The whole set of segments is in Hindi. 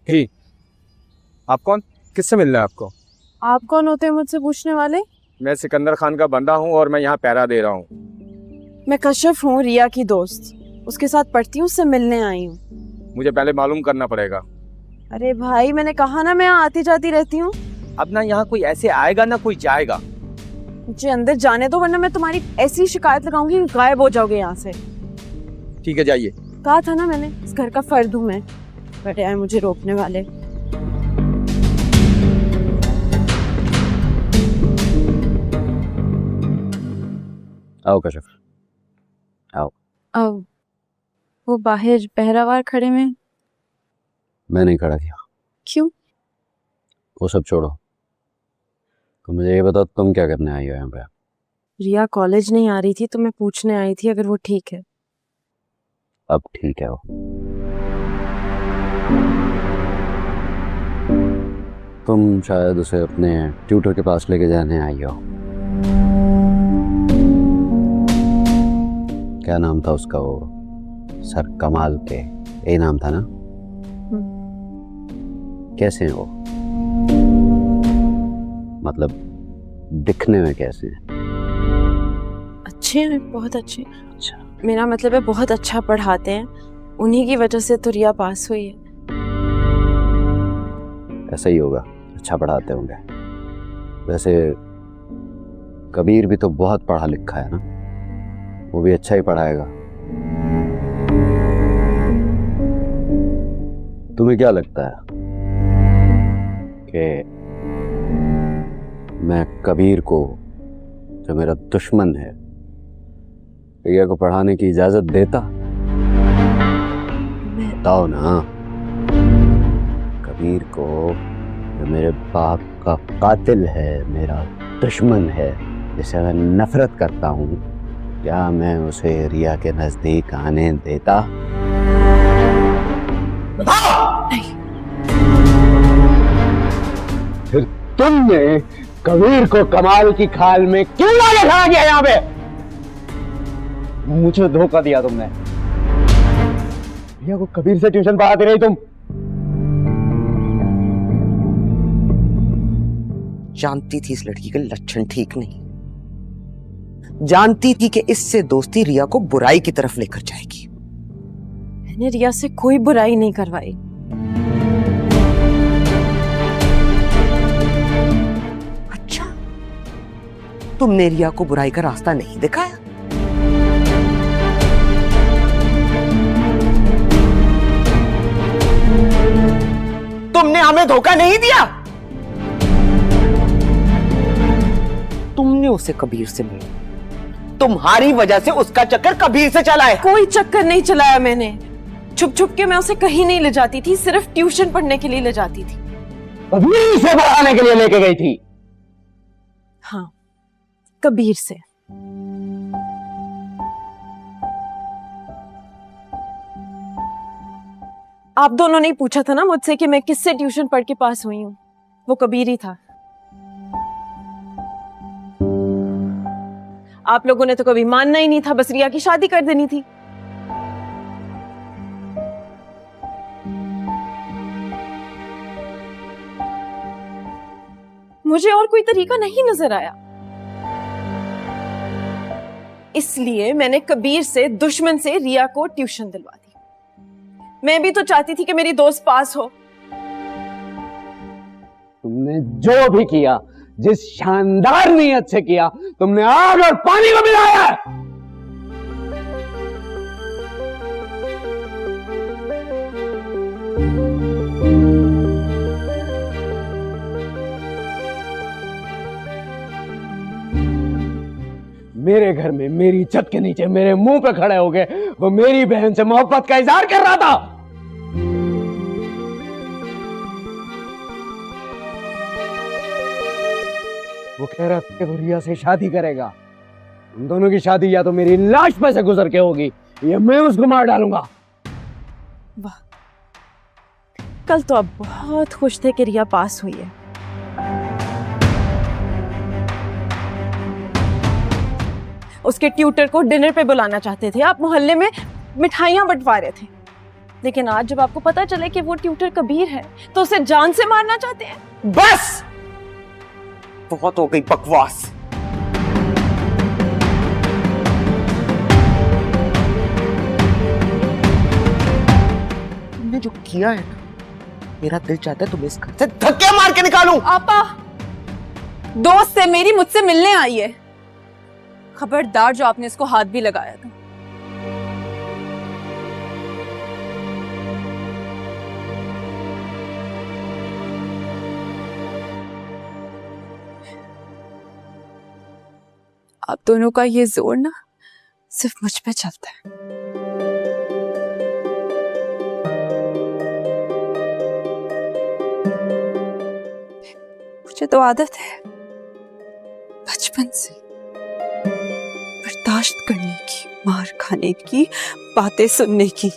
ही, आप कौन? किससे मिलना है आपको? आप कौन होते हैं मुझसे पूछने वाले? मैं सिकंदर खान का बंदा हूँ और मैं यहाँ पहरा दे रहा हूँ। मैं कश्यप हूँ, रिया की दोस्त। उसके साथ पढ़ती हूँ, उससे मिलने आई हूँ। मुझे पहले मालूम करना पड़ेगा। अरे भाई, मैंने कहा ना मैं यहाँ आती जाती रहती हूँ। अब ना यहाँ कोई ऐसे आएगा ना कोई जाएगा। मुझे अंदर जाने दो, वरना मैं तुम्हारी ऐसी शिकायत लगाऊंगी कि गायब हो जाओगे यहाँ से। ठीक है, जाइए। कहा था ना मैंने, इस घर का फर्द हूँ मैं। बड़े आए मुझे रोकने वाले। आओ कश्यप, आओ। अब वो बाहर पहरावार खड़े में। मैं नहीं खड़ा किया। क्यों? वो सब छोड़ो, तो मुझे ये बताओ तुम क्या करने आई हो यहाँ पे? रिया कॉलेज नहीं आ रही थी तो मैं पूछने आई थी अगर वो ठीक है। अब ठीक है वो। तुम शायद उसे अपने ट्यूटर के पास लेके जाने आई हो। क्या नाम था उसका? वो सर कमाल के, यही नाम था ना? कैसे हैं वो? मतलब दिखने में कैसे हैं? अच्छे हैं, बहुत अच्छे। अच्छा, मेरा मतलब है बहुत अच्छा पढ़ाते हैं। उन्हीं की वजह से तो रिया पास हुई है। ऐसा ही होगा, अच्छा पढ़ाते होंगे। वैसे कबीर भी तो बहुत पढ़ा लिखा है ना, वो भी अच्छा ही पढ़ाएगा। तुम्हें क्या लगता है कि मैं कबीर को, जो मेरा दुश्मन है, रिया को पढ़ाने की इजाजत देता? बताओ ना। कबीर को, जो मेरे बाप का कातिल है, मेरा दुश्मन है, जिसे मैं नफरत करता हूँ, क्या मैं उसे रिया के नजदीक आने देता? नहीं। फिर तुमने कबीर को कमाल की खाल में क्यों लाके खड़ा किया यहाँ पे? मुझे धोखा दिया तुमने। रिया को कबीर से ट्यूशन पढ़ाती रही तुम। जानती थी इस लड़की के लक्षण ठीक नहीं। जानती थी कि इससे दोस्ती रिया को बुराई की तरफ लेकर जाएगी। मैंने रिया से कोई बुराई नहीं करवाई। अच्छा, तुमने रिया को बुराई का रास्ता नहीं दिखाया? तुमने हमें धोखा नहीं दिया? तुमने उसे कबीर से मिला। तुम्हारी वजह से उसका चक्कर कबीर से चला है। कोई चक्कर नहीं चलाया मैंने। छुप छुप के मैं उसे कहीं नहीं ले जाती थी, सिर्फ ट्यूशन पढ़ने के लिए ले जाती थी। कबीर से पढ़ाने के लिए लेके गई थी? हाँ, कबीर से। आप दोनों ने पूछा था ना मुझसे कि मैं किससे ट्यूशन पढ़ के पास हुई हूँ। वो कबीर ही था। आप लोगों ने तो कभी मानना ही नहीं था, बस रिया की शादी कर देनी थी। मुझे और कोई तरीका नहीं नजर आया, इसलिए मैंने कबीर से, दुश्मन से, रिया को ट्यूशन दिलवा दी। मैं भी तो चाहती थी कि मेरी दोस्त पास हो। तुमने जो भी किया, जिस शानदार नीयत से किया, तुमने आग और पानी को मिलाया है। मेरे घर में मेरी छत के नीचे मेरे मुंह पे खड़े हो गए वो मेरी बहन से मोहब्बत का इजहार कर रहा था। वो कह रहा था कि वो रिया से शादी करेगा। उन दोनों की शादी या तो मेरी लाश पे से गुजर के होगी या मैं उसको मार डालूंगा। वाह, कल तो आप बहुत खुश थे कि रिया पास हुई है। उसके ट्यूटर को डिनर पे बुलाना चाहते थे, आप मोहल्ले में मिठाइयां बंटवा रहे थे। लेकिन आज जब आपको पता चले कि वो ट्यूटर कबीर है तो उसे जान से मारना चाहते हैं। बस बहुत हो गई बकवास। तुमने जो किया है ना, मेरा दिल चाहता है तुम्हें इस घर से धक्के मार के निकालूं। आपा, दोस्त है मेरी, मुझसे मिलने आई है। खबरदार जो आपने इसको हाथ भी लगाया था। आप दोनों का ये जोर ना सिर्फ मुझ पे चलता है। मुझे तो आदत है बचपन से बर्दाश्त करने की, मार खाने की, बातें सुनने की।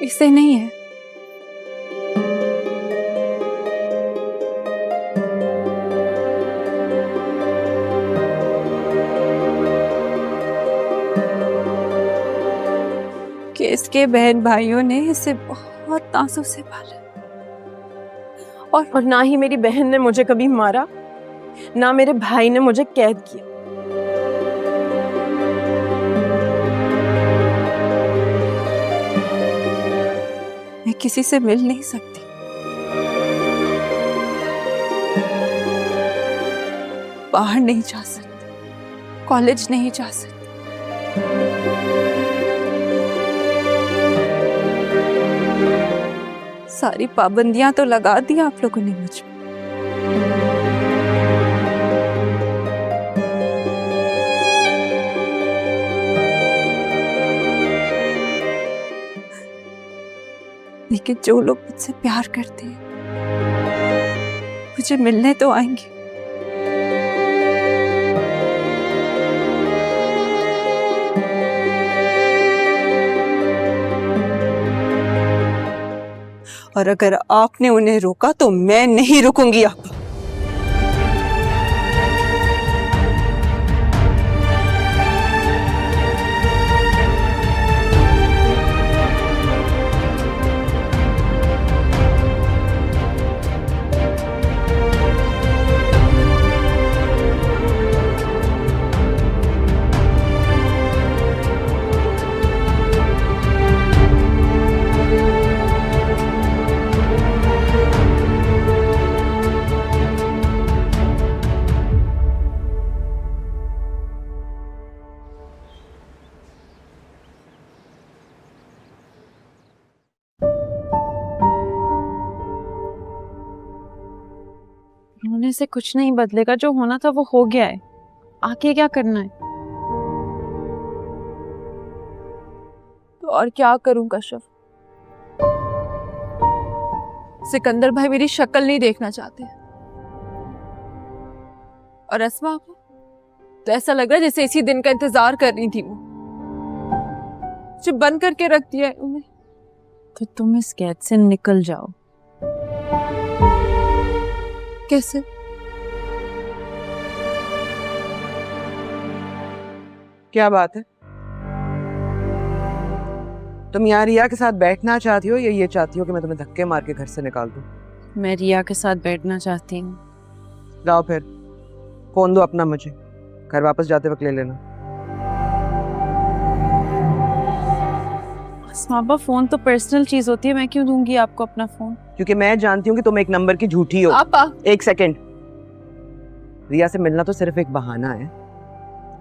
इसे नहीं है। कि इसके बहन भाइयों ने इसे बहुत नाजुक से पाला और ना ही मेरी बहन ने मुझे कभी मारा, ना मेरे भाई ने मुझे कैद किया। मैं किसी से मिल नहीं सकती, बाहर नहीं जा सकती, कॉलेज नहीं जा सकती। सारी पाबंदियां तो लगा दी आप लोगों ने मुझ पे। लेकिन जो लोग मुझसे प्यार करते हैं मुझे मिलने तो आएंगे। और अगर आपने उन्हें रोका तो मैं नहीं रुकूंगी। आप होने से कुछ नहीं बदलेगा, जो होना था वो हो गया है। आगे क्या करना है? तो और क्या करूं कश्यप? सिकंदर भाई मेरी शक्ल नहीं देखना चाहते और अस्मा को तो ऐसा लग रहा है जैसे इसी दिन का इंतजार कर रही थी वो। मुझे बंद करके रख दिया है उन्हें। तो तुम इस कैद से निकल जाओ। कैसे? क्या बात है? तुम यहाँ रिया के साथ बैठना चाहती हो या ये चाहती हो कि मैं तुम्हें धक्के मार के घर से निकाल दूं? मैं रिया के साथ बैठना चाहती हूँ। जाओ फिर, फोन दो अपना मुझे, घर वापस जाते वक्त ले लेना। अस्मा, फोन तो पर्सनल चीज होती है, मैं क्यों दूंगी आपको अपना फोन? क्योंकि मैं जानती हूँ कि तुम एक नंबर की झूठी हो। आपा, एक सेकंड, रिया से मिलना तो सिर्फ एक बहाना है,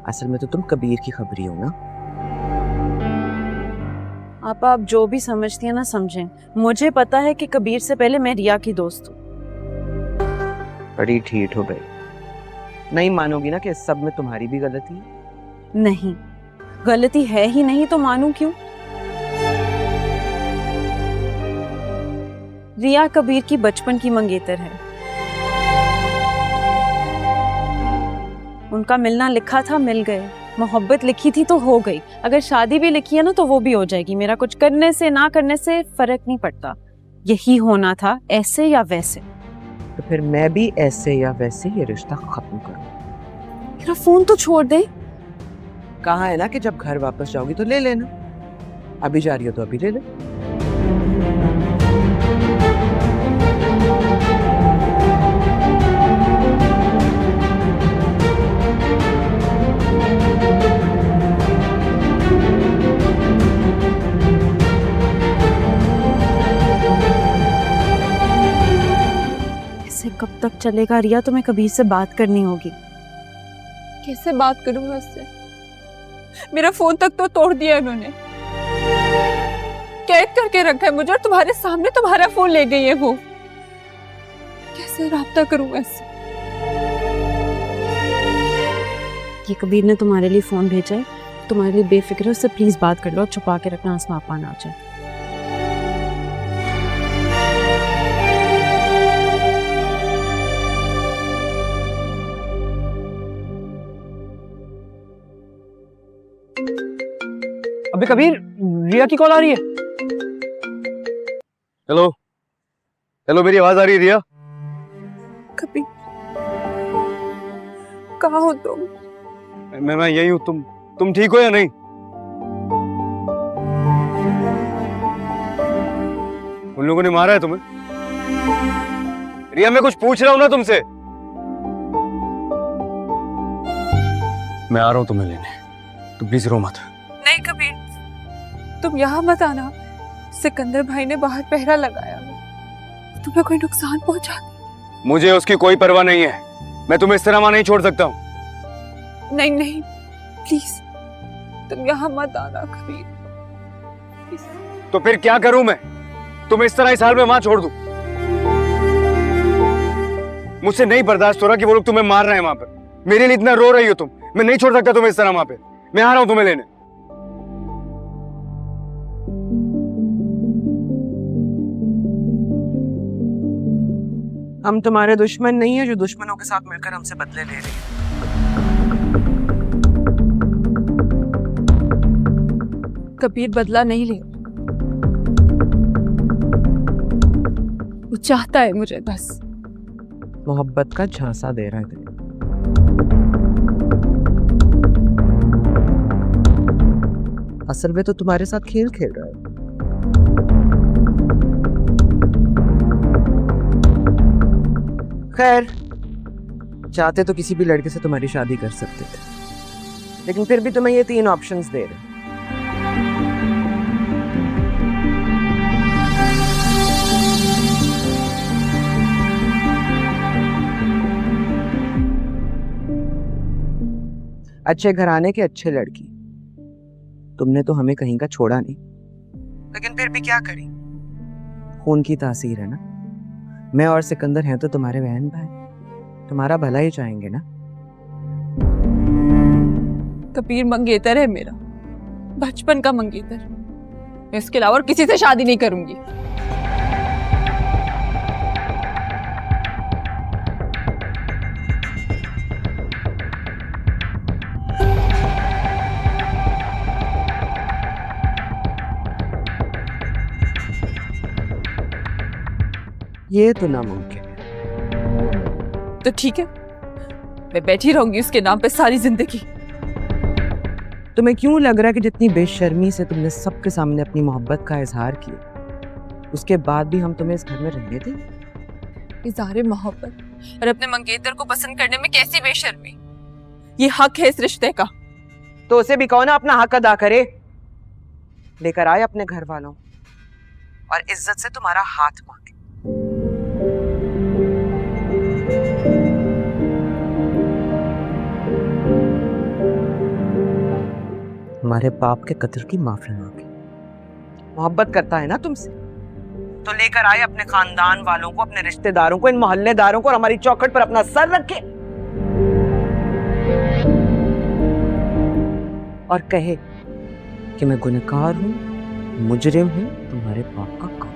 असल में तो तुम कबीर की खबरी हो ना। आपा, आप जो भी समझती हैं ना समझें। मुझे पता है कि कबीर से पहले मैं रिया की दोस्त हूँ। बड़ी ठीठ हो गई। नहीं मानोगी ना कि इस सब में तुम्हारी भी गलती है? नहीं, गलती है ही नहीं तो मानूं क्यों? रिया कबीर की बचपन की मंगेतर है। उनका मिलना लिखा था, मिल गए। मोहब्बत लिखी थी तो हो गई। अगर शादी भी लिखी है ना तो वो भी हो जाएगी। मेरा कुछ करने से ना करने से फर्क नहीं पड़ता। यही होना था, ऐसे या वैसे। तो फिर मैं भी ऐसे या वैसे ये रिश्ता खत्म करूँ। मेरा फोन तो छोड़ दे। कहा है ना कि जब घर वापस जाओगी तो ले लेना। अभी जा रही हो तो अभी ले ले। ऐसे कब तक चलेगा रिया? तुम्हें कबीर से बात करनी होगी। कैसे बात करूंगा उससे? मेरा फोन तक तो तोड़ दिया उन्होंने, कैद करके रखा है मुझे, और तुम्हारे सामने तुम्हारा फोन ले गई है वो। कैसे राब्ता करूंगा इससे? ये कबीर ने तुम्हारे लिए फोन भेजा है, तुम्हारे लिए बेफिक्र है, उससे प्लीज बात कर लो और छुपा के रखना, आसमां आपा ना आ जाए। अबे कबीर, रिया की कॉल आ रही है। हेलो हेलो, मेरी आवाज आ रही है रिया? कबीर, कहाँ हो तुम? मैं यही हूँ। तुम ठीक हो या नहीं? उन लोगों ने मारा है तुम्हें? रिया, मैं कुछ पूछ रहा हूँ ना तुमसे। मैं आ रहा हूँ तुम्हें लेने, तुम प्लीज रो मत। नहीं कबीर, तुम यहाँ मत आना। सिकंदर भाई ने बाहर पहरा लगाया है, तुम्हें कोई नुकसान पहुंचा दे। मुझे उसकी कोई परवाह नहीं है, मैं तुम्हें इस तरह वहां नहीं छोड़ सकता हूँ। नहीं नहीं, प्लीज तुम यहाँ मत आना कबीर। तो फिर क्या करूं मैं? तुम्हें इस तरह इस हाल में वहां छोड़ दूं? मुझसे नहीं बर्दाश्त हो रहा कि वो लोग तुम्हें मार रहे हैं वहां पर। मेरे लिए इतना रो रही हो तुम, मैं नहीं छोड़ सकता तुम्हें इस तरह वहां पे। मैं आ रहा हूं तुम्हें लेने। हम तुम्हारे दुश्मन नहीं है जो दुश्मनों के साथ मिलकर हमसे बदले ले रहे हैं। कबीर बदला नहीं ले, वो चाहता है मुझे बस। मोहब्बत का झांसा दे रहा है तुम्हें। असल में तो तुम्हारे साथ खेल खेल रहा है। खैर, चाहते तो किसी भी लड़के से तुम्हारी शादी कर सकते थे, लेकिन फिर भी तुम्हें ये 3 ऑप्शंस दे रहे। अच्छे घराने के अच्छे लड़की। तुमने तो हमें कहीं का छोड़ा नहीं, लेकिन फिर भी क्या करें, खून की तासीर है ना। मैं और सिकंदर हैं तो तुम्हारे बहन भाई, तुम्हारा भला ही चाहेंगे ना। कबीर मंगेतर है मेरा, बचपन का मंगेतर। मैं इसके अलावा और किसी से शादी नहीं करूंगी। ये तो नामुमकिन है। तो ठीक है, मैं बैठी रहूंगी उसके नाम पे सारी जिंदगी। तुम्हें क्यों लग रहा है कि जितनी बेशर्मी से तुमने सबके सामने अपनी मोहब्बत का इजहार किया, उसके बाद भी हम तुम्हें इस घर में रहने दें? इज़हार मोहब्बत और अपने मंगेतर को पसंद करने में कैसी बेशर्मी? ये हक है इस रिश्ते का। तो उसे भी कहो ना अपना हक अदा करे। लेकर आए अपने घर वालों और इज्जत से तुम्हारा हाथ मांगे। हमारे बाप के कत्ल की माफी मांगे। मोहब्बत करता है ना तुमसे, तो लेकर आए अपने खानदान वालों को, अपने रिश्तेदारों को, इन मोहल्लेदारों को, और हमारी चौखट पर अपना सर रखे और कहे कि मैं गुनहगार हूं, मुजरिम हूं, तुम्हारे बाप का कातिल।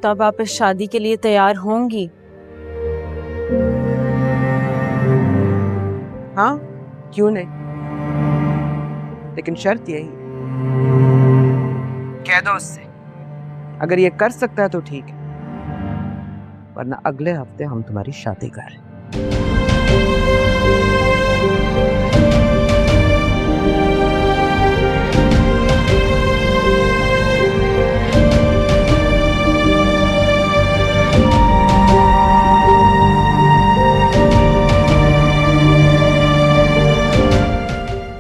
तो अब आप इस शादी के लिए तैयार होंगी? हाँ, क्यों नहीं, लेकिन शर्त यही, कह दो उससे अगर ये कर सकता है तो ठीक है, वरना अगले हफ्ते हम तुम्हारी शादी कर रहे हैं।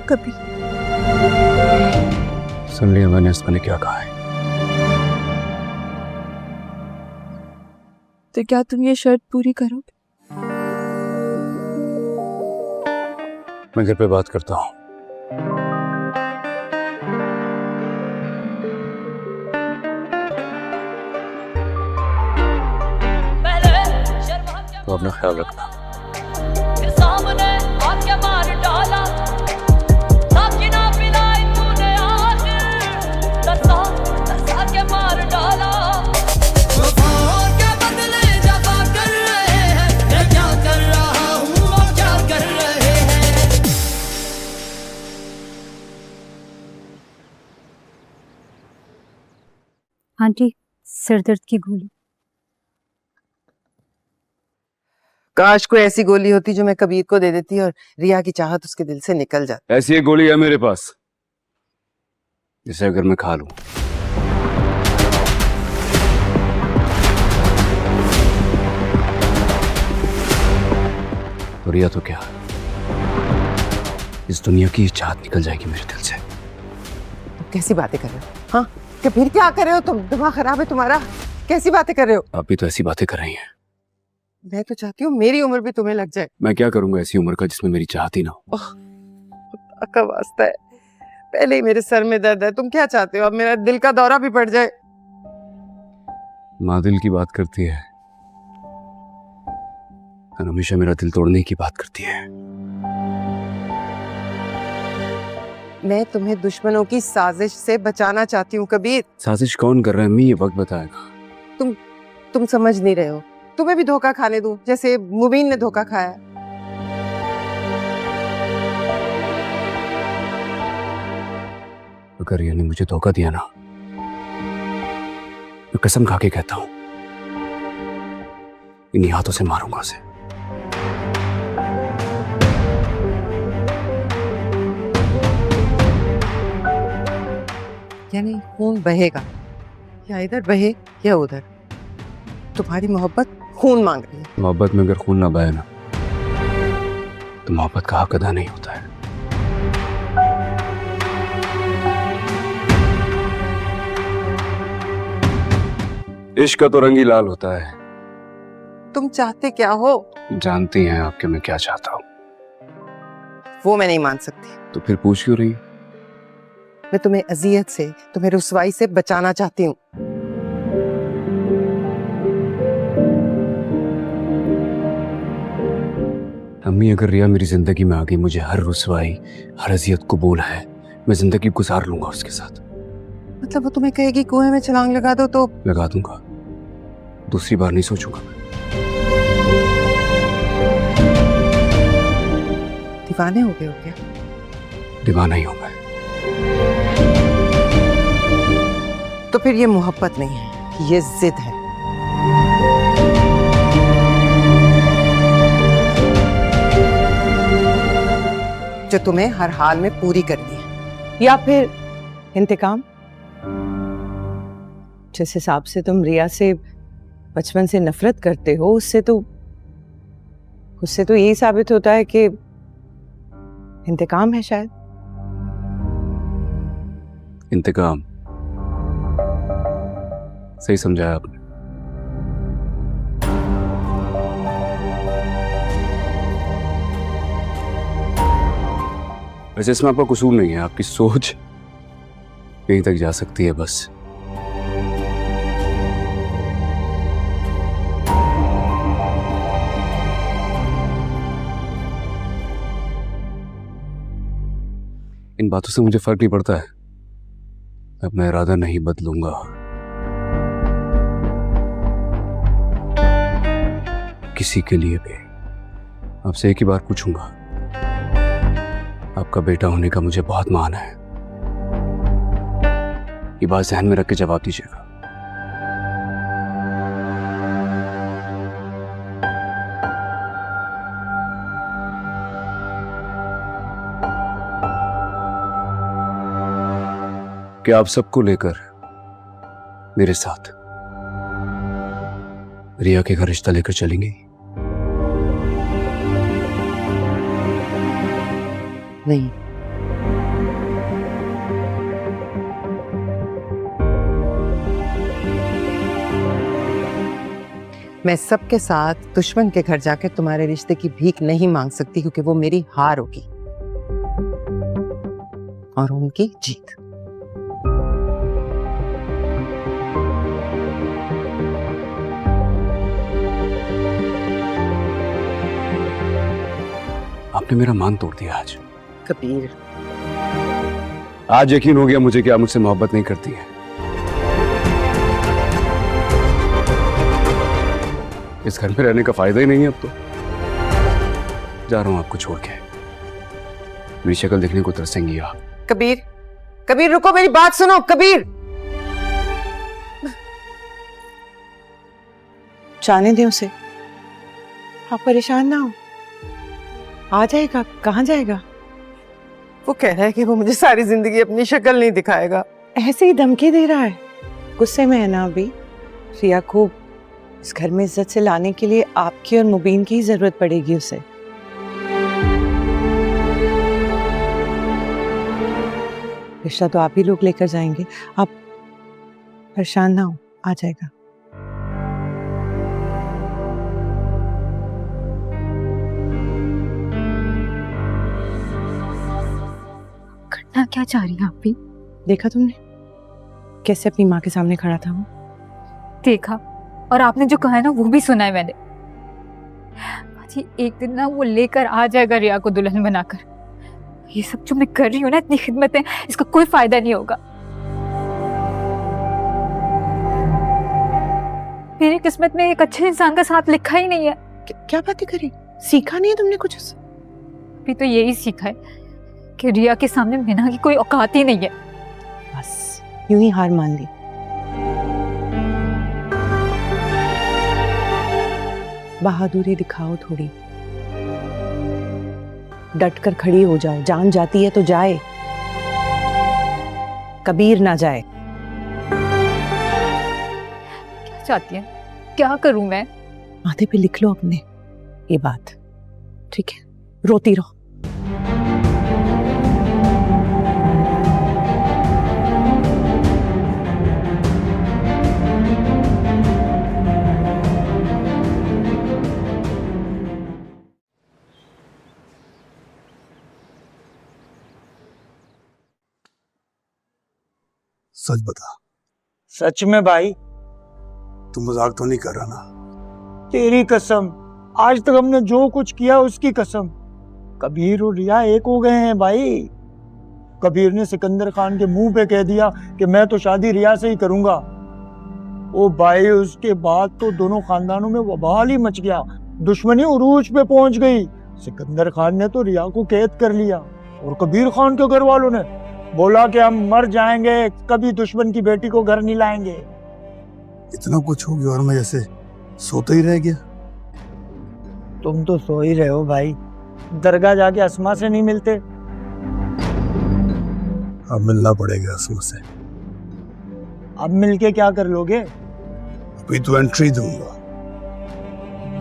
कभी सुन लिया मैंने इसने क्या कहा है। तो क्या तुम ये शर्त पूरी करोगे? मैं घर पे बात करता हूँ। तो अपना ख्याल रखना। आंटी, सिर दर्द की गोली। काश कोई ऐसी गोली होती जो मैं कबीर को दे देती और रिया की चाहत उसके दिल से निकल जाती। ऐसी एक गोली है मेरे पास जिसे अगर मैं खा लूं तो रिया तो क्या, इस दुनिया की चाहत निकल जाएगी मेरे दिल से। कैसी बातें कर रहे हो? हाँ, कबीर क्या कर रहे हो तुम? दिमाग खराब है तुम्हारा? कैसी बातें कर रहे हो? आप भी तो ऐसी बातें कर रही हैं। मैं तो चाहती हूँ मेरी उम्र भी तुम्हें लग जाए। मैं क्या करूंगा ऐसी उम्र का जिसमें मेरी चाहत ही ना हो। खुदा का वास्ता है, पहले ही मेरे सर में दर्द है, तुम क्या चाहते हो अब मेरा दिल का दौरा भी पड़ जाए? माँ दिल की बात करती है और हमेशा मेरा दिल तोड़ने की बात करती है। मैं तुम्हें दुश्मनों की साजिश से बचाना चाहती हूँ कबीर। साजिश कौन कर रहा है अम्मी, ये वक्त बताएगा। तुम समझ नहीं रहे हो, तुम्हें भी धोखा खाने दूं जैसे मुबीन ने धोखा खाया। अगर रिया ने मुझे धोखा दिया ना, मैं कसम खा के कहता हूं इन्हीं हाथों से मारूंगा उसे। यानी खून बहेगा, या इधर बहे या उधर। तुम्हारी मोहब्बत खून मांग रही है। मोहब्बत में अगर खून ना बहे ना तो मोहब्बत का हक अदा नहीं होता है। इश्क का तो रंग ही लाल होता है। तुम चाहते क्या हो? जानती हैं आपके मैं क्या चाहता हूँ। वो मैं नहीं मान सकती। तो फिर पूछ क्यों रही? मैं तुम्हें अजियत से, तुम्हें रुसवाई से बचाना चाहती हूँ। अम्मी अगर रिया मेरी जिंदगी में आ गई, मुझे हर रुसवाई हर अजियत कबूल है, मैं जिंदगी गुजार लूंगा उसके साथ। मतलब वो तुम्हें कहेगी कुएं में छलांग लगा दो तो? लगा दूंगा, दूसरी बार नहीं सोचूंगा मैं। दीवाने हो गए हो क्या? दीवाना ही हूं मैं। तो फिर ये मोहब्बत नहीं है, ये जिद है। जो तुम्हें हर हाल में पूरी करनी है। या फिर इंतकाम। जिस हिसाब से तुम रिया से बचपन से नफरत करते हो, उससे तो यही साबित होता है कि इंतकाम है शायद। इंतकाम, सही समझाया आपने। वैसे इसमें आपका कसूर नहीं है, आपकी सोच कहीं तक जा सकती है बस। इन बातों से मुझे फर्क नहीं पड़ता है, मैं अपना इरादा नहीं बदलूंगा। किसी के लिए भी आपसे एक ही बार पूछूंगा, आपका बेटा होने का मुझे बहुत मान है। ये बात ध्यान में रख के जवाब दीजिएगा। क्या आप सबको लेकर मेरे साथ रिया के घर रिश्ता लेकर चलेंगे? नहीं, मैं सबके साथ दुश्मन के घर जाकर तुम्हारे रिश्ते की भीख नहीं मांग सकती, क्योंकि वो मेरी हार होगी और उनकी जीत। आपने मेरा मान तोड़ दिया आज। कबीर, आज यकीन हो गया मुझे कि आप मुझसे मोहब्बत नहीं करती हैं। इस घर में रहने का फायदा ही नहीं है अब तो। जा रहा हूं आपको छोड़ के। मेरी शक्ल देखने को तरसेंगी आप। कबीर, कबीर रुको, मेरी बात सुनो। कबीर, जाने दे उसे, आप परेशान ना हो। आ जाएगा, कहाँ जाएगा? वो कह रहा है कि वो मुझे सारी जिंदगी अपनी शक्ल नहीं दिखाएगा। ऐसे ही धमकी दे रहा है। गुस्से में है ना अभी। रिया को इस घर में इज्जत से लाने के लिए आपकी और मुबीन की जरूरत पड़ेगी उसे। रिश्ता तो आप ही लोग लेकर जाएंगे, आप परेशान ना हो, आ जाएगा। करना क्या चाह रही हैं आप भी? देखा तुमने कैसे अपनी माँ के सामने खड़ा था वो? देखा, और आपने जो कहा है ना वो भी सुना है मैंने। जी एक दिन ना वो लेकर आ जाएगा रिया को दुल्हन बनाकर। ये सब जो मैं कर रही हूँ ना, इतनी खिदमतें, इसका कोई फायदा नहीं होगा। मेरी किस्मत में एक अच्छे इंसान का साथ लिखा ही नहीं है। क्या बातें करी? सीखा नहीं है तुमने कुछ उससे? अभी तो यही सीखा है कि रिया के सामने मीना की कोई औकात ही नहीं है। बस यूं ही हार मान ली। बहादुरी दिखाओ थोड़ी, डट कर खड़ी हो जाओ। जान जाती है तो जाए, कबीर ना जाए। क्या चाहती है? क्या करूं मैं? माथे पे लिख लो अपने ये बात, ठीक है? रोती रहो। सच बता, सच में भाई, तू मजाक तो नहीं कर रहा ना? तेरी कसम, आज तक हमने जो कुछ किया उसकी कसम। कबीर और रिया एक हो गए हैं भाई। कबीर ने सिकंदर खान के मुंह पे कह दिया कि मैं तो शादी रिया से ही करूंगा। ओ भाई, उसके बाद तो दोनों खानदानों में वबाल ही मच गया, दुश्मनी उरूज पे पहुंच गई। सिकंदर खान ने तो रिया को कैद कर लिया और कबीर खान के घर वालों ने बोला कि हम मर जाएंगे, कभी दुश्मन की बेटी को घर नहीं लाएंगे। इतना कुछ हो गया और मैं जैसे सोता ही रह गया। तुम तो सो ही रहे हो भाई, दरगाह जाके अस्मा से नहीं मिलते। अब मिलना पड़ेगा असमा से। अब मिलके क्या कर लोगे? अभी तो एंट्री दूंगा।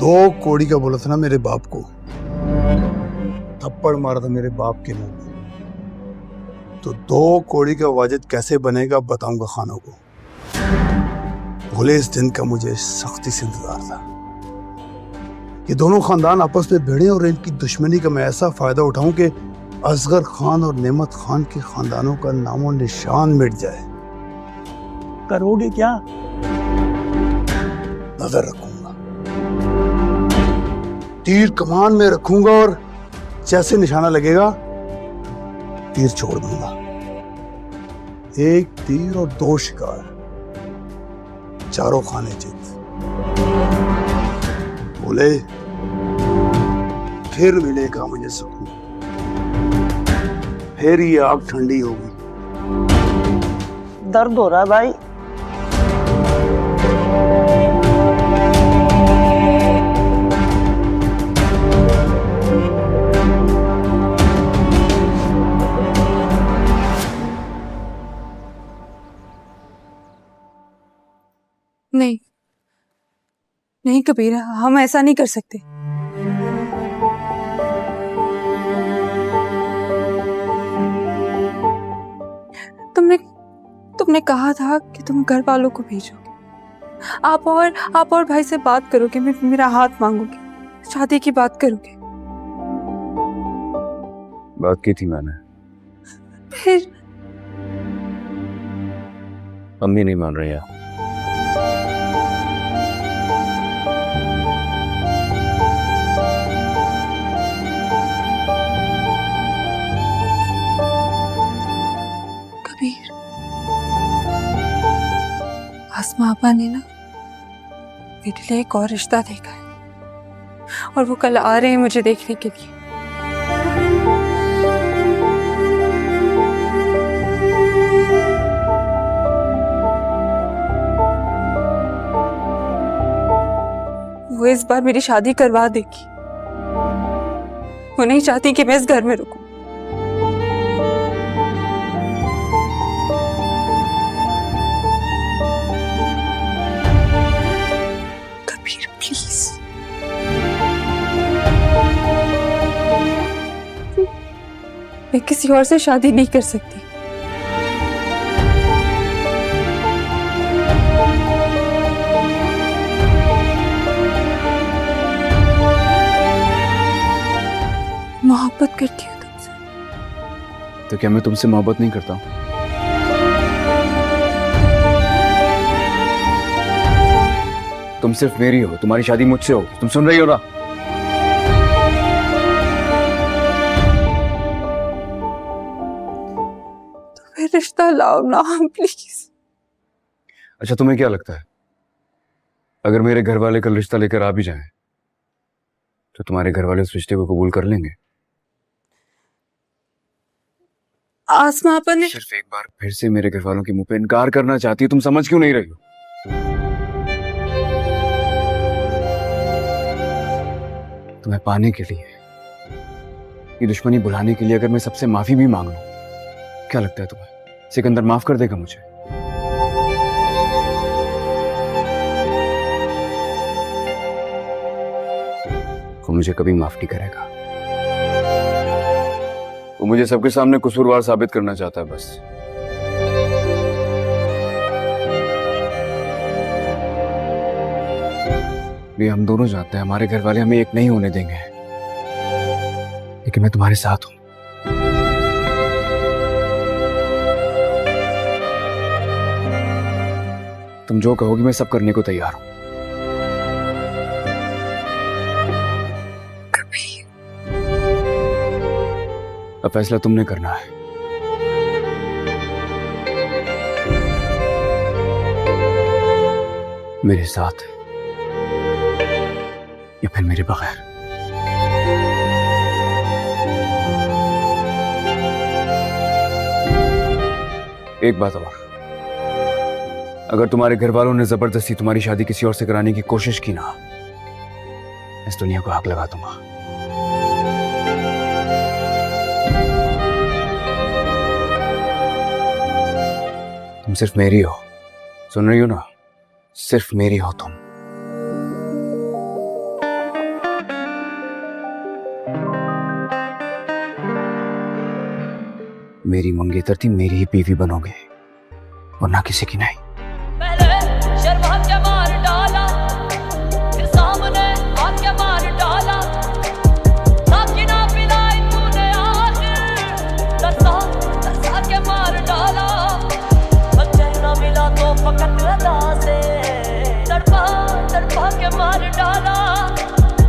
2 कौड़ी का बोला था ना मेरे बाप को, थप्पड़ मारा था मेरे बाप के मुंह में। तो 2 कौड़ी का वाजिद कैसे बनेगा बताऊंगा खानों को। भले इस दिन का मुझे सख्ती से इंतजार था। ये दोनों खानदान आपस में भिड़े और इनकी दुश्मनी का मैं ऐसा फायदा उठाऊं कि असगर खान और नेमत खान के खानदानों का नामो निशान मिट जाए। करोगे क्या? नजर रखूंगा, तीर कमान में रखूंगा और जैसे निशाना लगेगा तीर छोड़ दूंगा। 1 तीर और 2 शिकार, 4 खाने जीत। भोले, फिर मिलेगा मुझे सुकून, फिर ये आग ठंडी होगी। दर्द हो रहा है भाई। नहीं नहीं कबीर, हम ऐसा नहीं कर सकते। तुमने कहा था कि तुम घर वालों को भेजोगे। आप और भाई से बात करोगे, मेरा हाथ मांगोगे, शादी की बात करोगे। बात की थी मैंने, फिर अम्मी नहीं मान रही है। कबीर, आसमा आपा ने ना मेरे लिए एक और रिश्ता देखा है और वो कल आ रहे हैं मुझे देखने के लिए। वो इस बार मेरी शादी करवा देगी। वो नहीं चाहती कि मैं इस घर में रुकूं। कबीर प्लीज, मैं किसी और से शादी नहीं कर सकती। मोहब्बत करती हूँ तुमसे। तो क्या मैं तुमसे मोहब्बत नहीं करता हूँ? तुम सिर्फ मेरी हो, तुम्हारी शादी मुझसे हो। तुम सुन रही हो ना? तो फिर रिश्ता लाओ ना प्लीज। अच्छा, तुम्हें क्या लगता है अगर मेरे घर वाले कल रिश्ता लेकर आ भी जाएं तो तुम्हारे घर वाले उस रिश्ते को कबूल कर लेंगे? आसमा आपा ने सिर्फ एक बार फिर से मेरे घर वालों के मुंह पे इनकार करना चाहती है। तुम समझ क्यों नहीं रही हो? तुम्हें पाने के लिए, ये दुश्मनी भुलाने के लिए अगर मैं सबसे माफी भी मांग लूं, क्या लगता है तुम्हें सिकंदर माफ कर देगा मुझे? वो मुझे कभी माफ नहीं करेगा। वो मुझे सबके सामने कसूरवार साबित करना चाहता है बस। ये हम दोनों जानते हैं हमारे घर वाले हमें एक नहीं होने देंगे, लेकिन मैं तुम्हारे साथ हूं। तुम जो कहोगी मैं सब करने को तैयार हूं। अब फैसला तुमने करना है। मेरे साथ या फिर मेरे बगैर। एक बात और, अगर तुम्हारे घर वालों ने जबरदस्ती तुम्हारी शादी किसी और से कराने की कोशिश की ना, इस दुनिया को आग लगा दूंगा। तुम सिर्फ मेरी हो, सुन रही हो ना? सिर्फ मेरी हो तुम। मेरी मंगेतर थी, मेरी ही बीवी बनोगे और ना किसी की नहीं।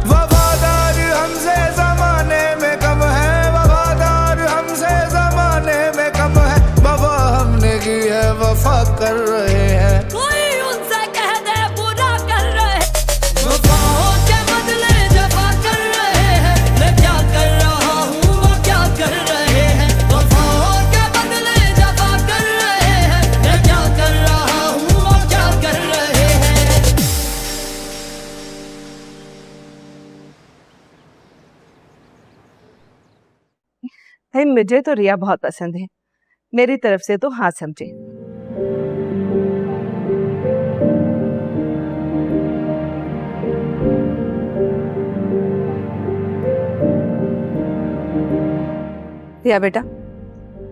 वफादार हमसे जमाने में कम है, वफादार हमसे जमाने में कम है। वफा हमने की है, वफा कर रहे भाई मुझे तो रिया बहुत पसंद है, मेरी तरफ से तो हाँ समझे। रिया बेटा,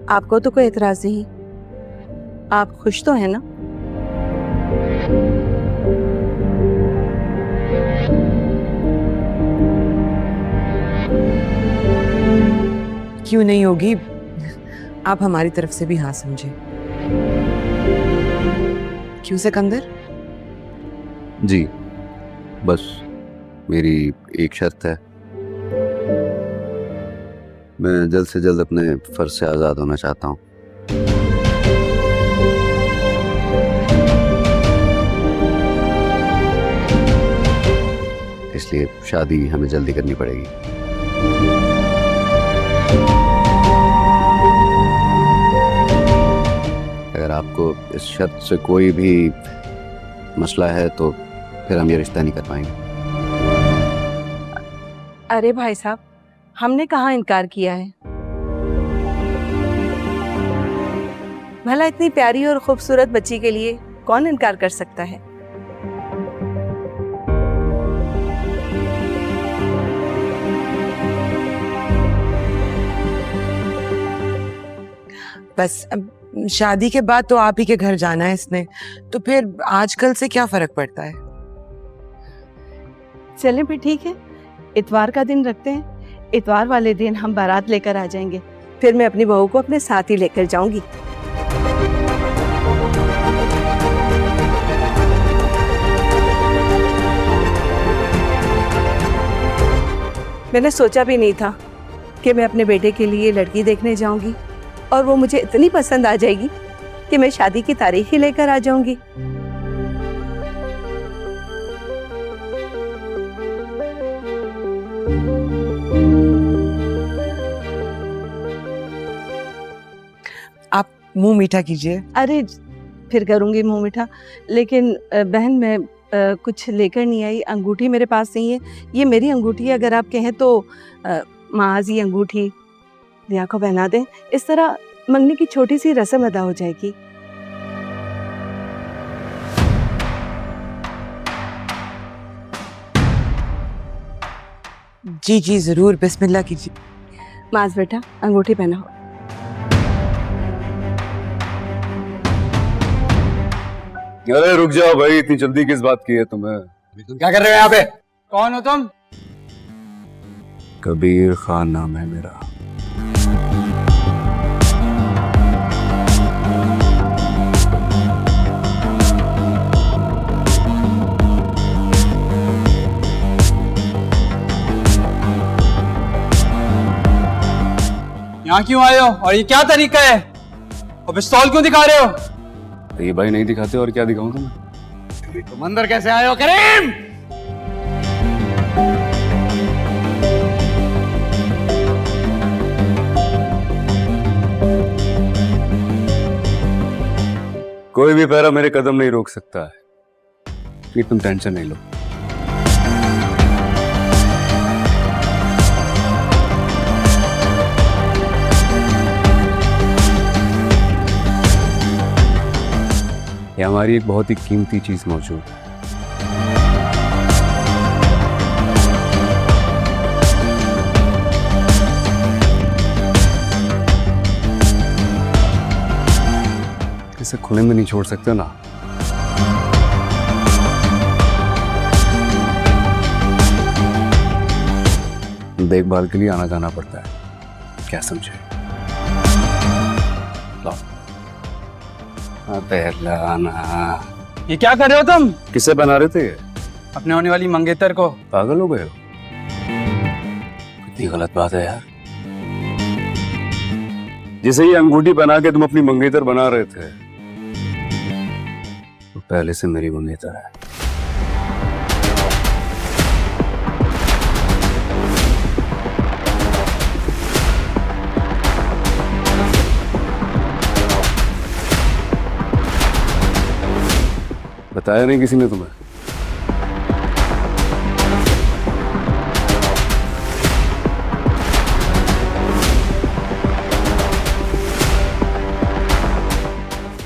आपको तो कोई एतराज नहीं, आप खुश तो हैं ना? क्यों नहीं होगी, आप हमारी तरफ से भी हाँ समझे। क्यों सिकंदर? जी, बस मेरी एक शर्त है, मैं जल्द से जल्द अपने फर्ज से आज़ाद होना चाहता हूँ। इसलिए शादी हमें जल्दी करनी पड़ेगी। अगर आपको इस शर्त से कोई भी मसला है तो फिर हम ये रिश्ता नहीं कर पाएंगे। अरे भाई साहब, हमने कहाँ इनकार किया है? भला इतनी प्यारी और खूबसूरत बच्ची के लिए कौन इनकार कर सकता है? बस अब शादी के बाद तो आप ही के घर जाना है इसने, तो फिर आजकल से क्या फर्क पड़ता है? चलें फिर ठीक है, इतवार का दिन रखते हैं। इतवार वाले दिन हम बारात लेकर आ जाएंगे, फिर मैं अपनी बहू को अपने साथ ही लेकर जाऊंगी। मैंने सोचा भी नहीं था कि मैं अपने बेटे के लिए लड़की देखने जाऊंगी और वो मुझे इतनी पसंद आ जाएगी कि मैं शादी की तारीख ही लेकर आ जाऊंगी। आप मुंह मीठा कीजिए। अरे फिर करूंगी मुंह मीठा, लेकिन बहन मैं कुछ लेकर नहीं आई, अंगूठी मेरे पास नहीं है। ये मेरी अंगूठी है, अगर आप कहें तो माज ये अंगूठी रिया को पहना दें, इस तरह मंगनी की छोटी सी रस्म अदा हो जाएगी। जी जी जरूर, बिस्मिल्लाह कीजिए। माज बेटा अंगूठी पहनाओ। अरे रुक जाओ भाई, इतनी जल्दी किस बात की है तुम्हें? तुम क्या कर रहे हो यहाँ पे? कौन हो तुम? कबीर खान नाम है मेरा। यहाँ क्यों आए हो और ये क्या तरीका है? और पिस्तौल क्यों दिखा रहे हो? ये भाई नहीं दिखाते और क्या दिखाऊं तुम्हें? तुम अंदर कैसे आए हो करीम? कोई भी पैरा मेरे कदम नहीं रोक सकता है, ये तुम टेंशन नहीं लो। ये हमारी एक बहुत ही कीमती चीज मौजूद है। इसे खुले में नहीं छोड़ सकते ना। देखभाल के लिए आना जाना पड़ता है, क्या समझे? लो पहलाना। ये क्या कर रहे हो तुम? किसे बना रहे थे? अपने होने वाली मंगेतर को। पागल हो गए हो? कितनी गलत बात है यार। जिसे ये अंगूठी बना के तुम अपनी मंगेतर बना रहे थे, तो पहले से मेरी मंगेतर है। बताया नहीं किसी ने तुम्हें?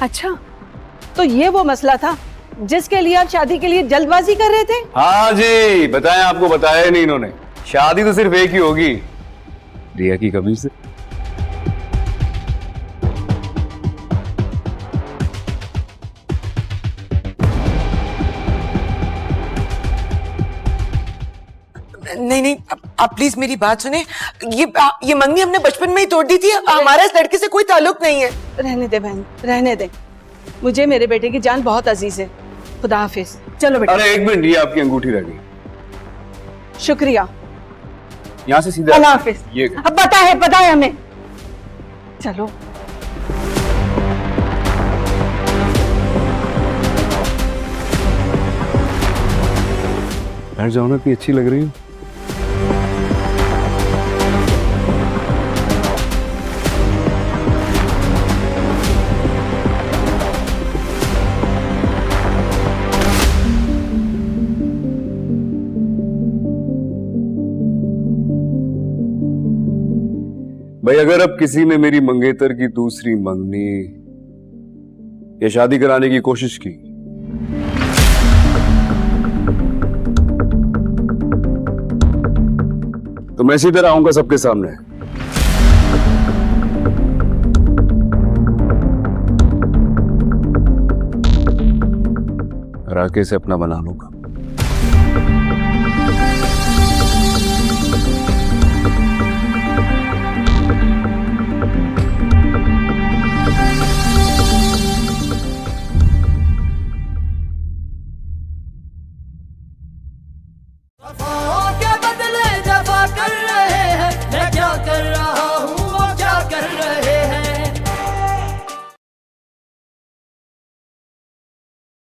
अच्छा, तो ये वो मसला था जिसके लिए आप शादी के लिए जल्दबाजी कर रहे थे? हाँ जी, बताएं, आपको बताया नहीं इन्होंने। शादी तो सिर्फ एक ही होगी, रिया की कमीज से। नहीं नहीं, आप प्लीज मेरी बात सुने। ये मंगनी हमने बचपन में ही तोड़ दी थी। हमारा इस लड़के से कोई ताल्लुक नहीं है। रहने दे बहन, रहने दे। मुझे मेरे बेटे की जान बहुत अजीज है। खुदा हाफिज। चलो बेटा। अरे एक मिनट, ये आपकी अंगूठी रह गई। शुक्रिया। यहाँ से सीधा। खुदा हाफिज। ये अब पता है हमें। चलो। बैठ जाओ ना, इतनी अच्छी लग रही हो। भाई, अगर अब किसी ने मेरी मंगेतर की दूसरी मंगनी या शादी कराने की कोशिश की तो मैं सीधे आऊंगा सबके सामने। राकेश से अपना बना लूंगा। वफादार